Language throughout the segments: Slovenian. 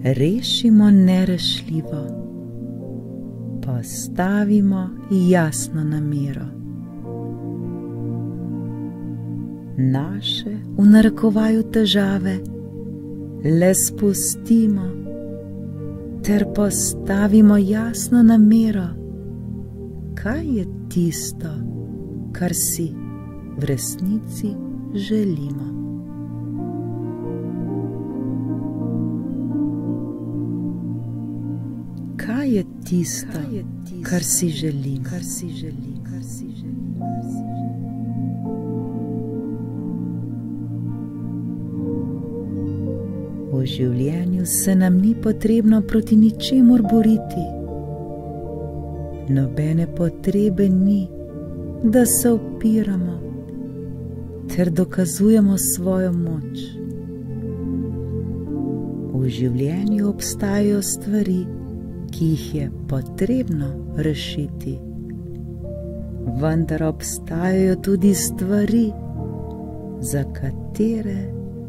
rešimo nerešljivo, postavimo jasno namero. Naše v narekovaju težave le spustimo ter postavimo jasno namero, kaj je tisto, kar si v resnici želimo. Kaj je tisto, kar si želim? V življenju se nam ni potrebno proti ničemur boriti. Nobene potrebe ni, da se upiramo ter dokazujemo svojo moč. V življenju obstajajo stvari, ki jih je potrebno rešiti, vendar obstajajo tudi stvari, za katere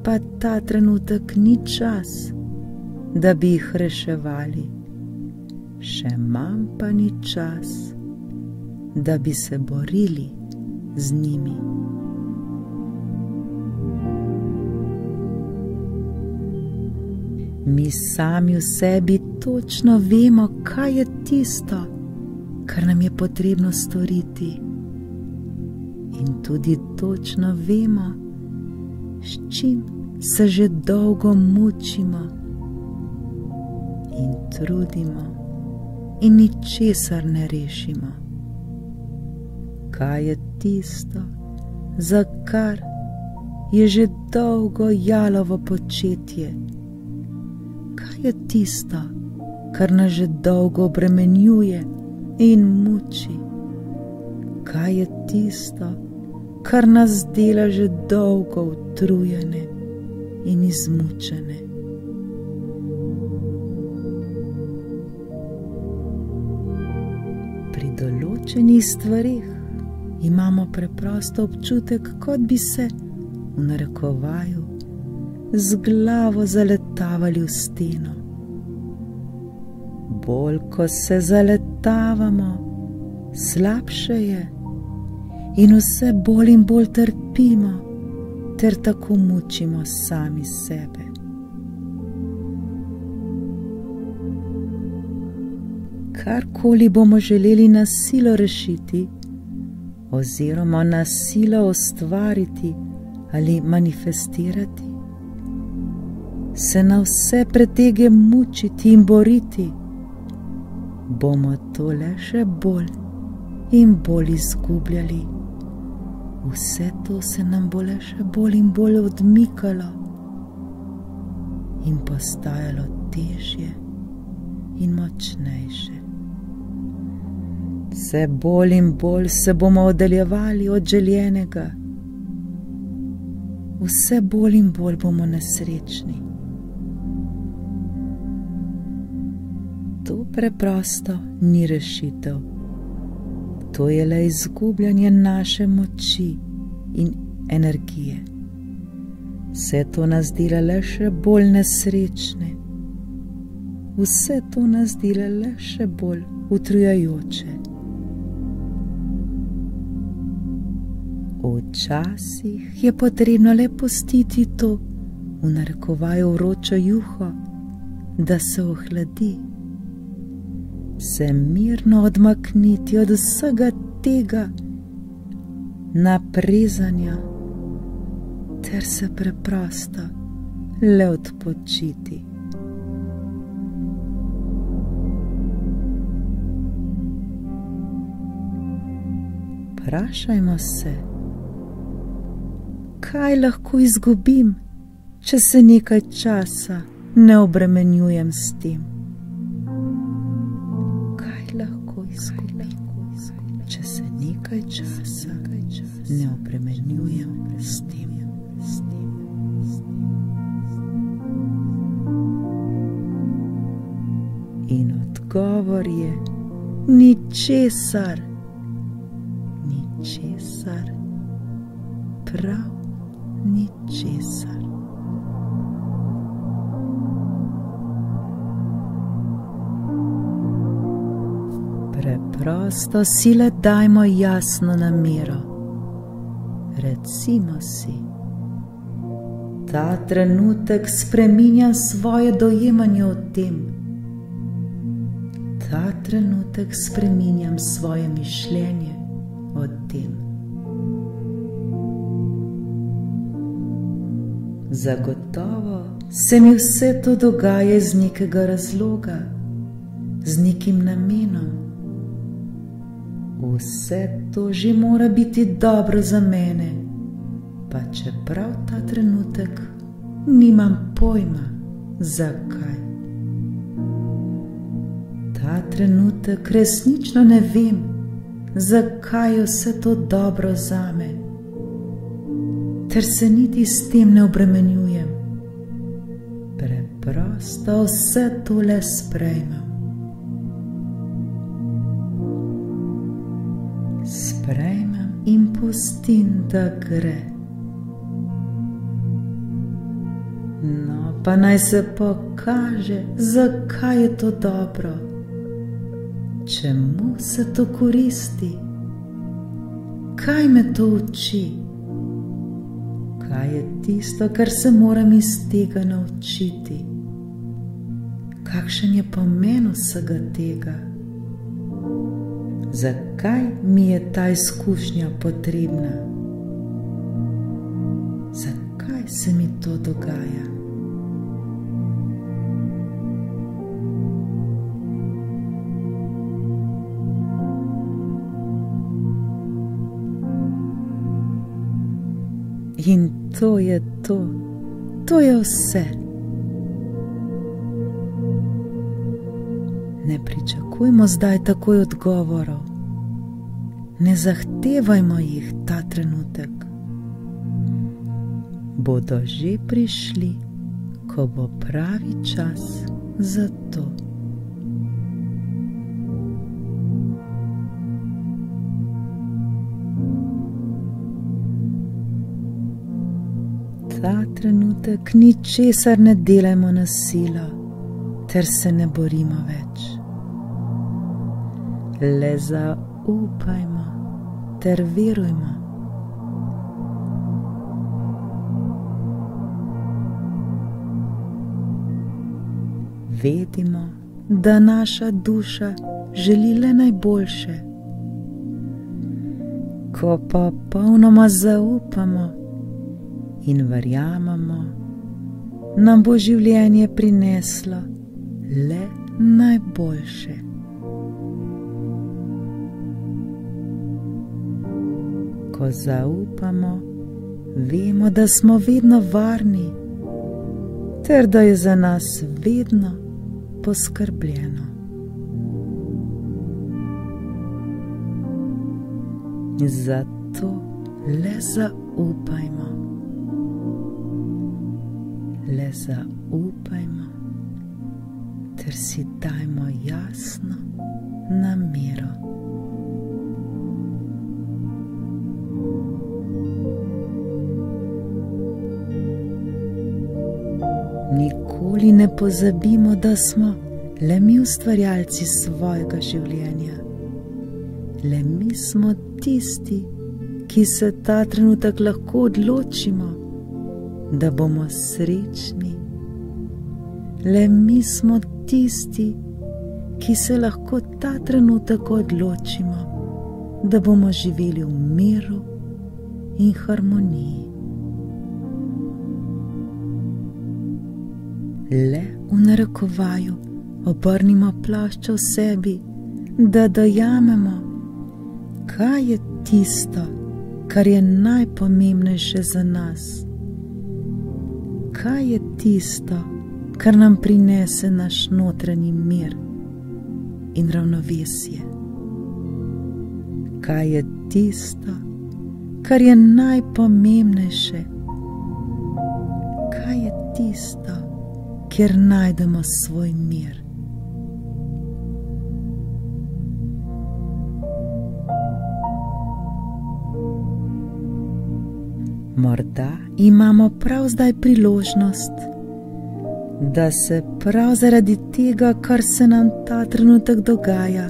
pa ta trenutek ni čas, da bi jih reševali, še manj pa ni čas, da bi se borili z njimi. Mi sami v sebi točno vemo, kaj je tisto, kar nam je potrebno storiti. In tudi točno vemo, s čim se že dolgo mučimo in trudimo in ničesar ne rešimo. Kaj je tisto, za kar je že dolgo jalovo početje? Kaj je tisto, kar nas že dolgo obremenjuje in muči? Kaj je tisto, kar nas dela že dolgo utrujene in izmučene? Pri določenih stvarih imamo preprosto občutek, kot bi se, v narekovaju, z glavo zaletavali v steno. Bolj ko se zaletavamo, slabše je in vse bolj in bolj trpimo ter tako mučimo sami sebe. Karkoli bomo želeli na silo rešiti oziroma na silo ustvariti ali manifestirati, se na vse pretege mučiti in boriti, bomo to le še bolj in bolj izgubljali. Vse to se nam bo le še bolj in bolj odmikalo in postajalo težje in močnejše. Vse bolj in bolj se bomo oddaljevali od željenega. Vse bolj in bolj bomo nesrečni. To preprosto ni rešitev. To je le izgubljanje naše moči in energije. Vse to nas dela le še bolj nesrečne. Vse to nas dela le še bolj utrujajoče. Včasih je potrebno le pustiti to, v narekovaju, vročo juho, da se ohladi. Se mirno odmakniti od vsega tega naprezanja ter se preprosto le odpočiti. Vprašajmo se, kaj lahko izgubim, če se nekaj časa ne obremenjujem s tem? Če se nekaj časa ne obremenjujem s tem. In odgovor je ničesar, ničesar, prav ničesar. Preprosto si le dajmo jasno namero. Recimo si: ta trenutek spreminjam svoje dojemanje o tem. Ta trenutek spreminjam svoje mišljenje o tem. Zagotovo se mi vse to dogaja iz nekega razloga, z nekim namenom. Vse to že mora biti dobro za mene, pa čeprav ta trenutek nimam pojma, zakaj. Ta trenutek resnično ne vem, zakaj je vse to dobro zame, ter se niti s tem ne obremenjujem. Preprosto vse to le sprejmem. Sprejmem in pustim, da gre. No, pa naj se pokaže, zakaj je to dobro. Čemu se to koristi? Kaj me to uči? Kaj je tisto, kar se moram iz tega naučiti? Kakšen je pomen vsega tega? Zakaj mi je ta izkušnja potrebna? Zakaj se mi to dogaja? In to je to. To je vse. Ne pričakujmo zdaj takoj odgovorov. Ne zahtevajmo jih ta trenutek. Bodo že prišli, ko bo pravi čas za to. Ta trenutek ničesar ne delajmo na silo, ter se ne borimo več. Le zaupajmo ter verujmo. Vedimo, da naša duša želi le najboljše. Ko pa popolnoma zaupamo in verjamemo, nam bo življenje prineslo le najboljše. Ko zaupamo, vemo, da smo vedno varni, ter da je za nas vedno poskrbljeno. Zato le zaupajmo. Le zaupajmo, ter si dajmo jasno namero. Nikoli ne pozabimo, da smo le mi ustvarjalci svojega življenja. Le mi smo tisti, ki se ta trenutek lahko odločimo, da bomo srečni. Le mi smo tisti, ki se lahko ta trenutek odločimo, da bomo živeli v miru in harmoniji. Le v narekovaju obrnimo plašč v sebi, da dojamemo, kaj je tisto, kar je najpomembnejše za nas. Kaj je tisto, kar nam prinese naš notranji mir in ravnovesje? Kaj je tisto, kar je najpomembnejše? Kaj je tisto, kjer najdemo svoj mir? Morda imamo prav zdaj priložnost, da se prav zaradi tega, kar se nam ta trenutek dogaja,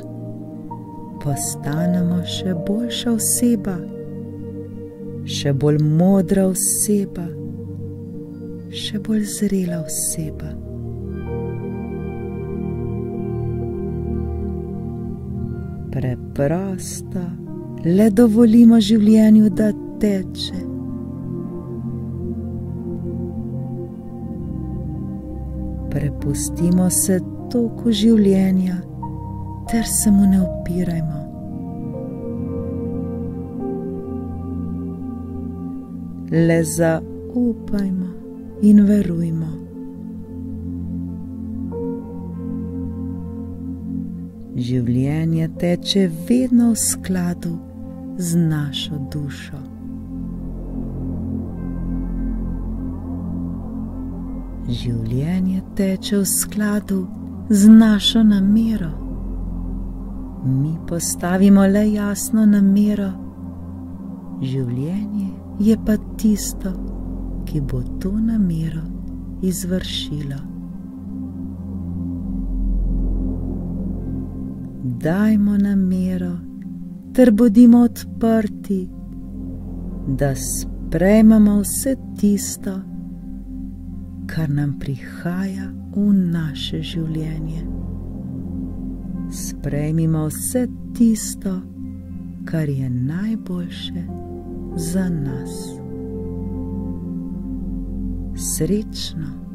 postanemo še boljša oseba, še bolj modra oseba, še bolj zrela oseba. Preprosto le dovolimo življenju, da teče. Prepustimo se toku življenja, ter se mu ne upirajmo. Le zaupajmo in verujmo. Življenje teče vedno v skladu z našo dušo. Življenje teče v skladu z našo namero. Mi postavimo le jasno namero, življenje je pa tisto, ki bo to namero izvršilo. Dajmo namero ter bodimo odprti, da sprejmemo vse tisto, kar nam prihaja v naše življenje. Sprejmimo vse tisto, kar je najboljše za nas. Srečno!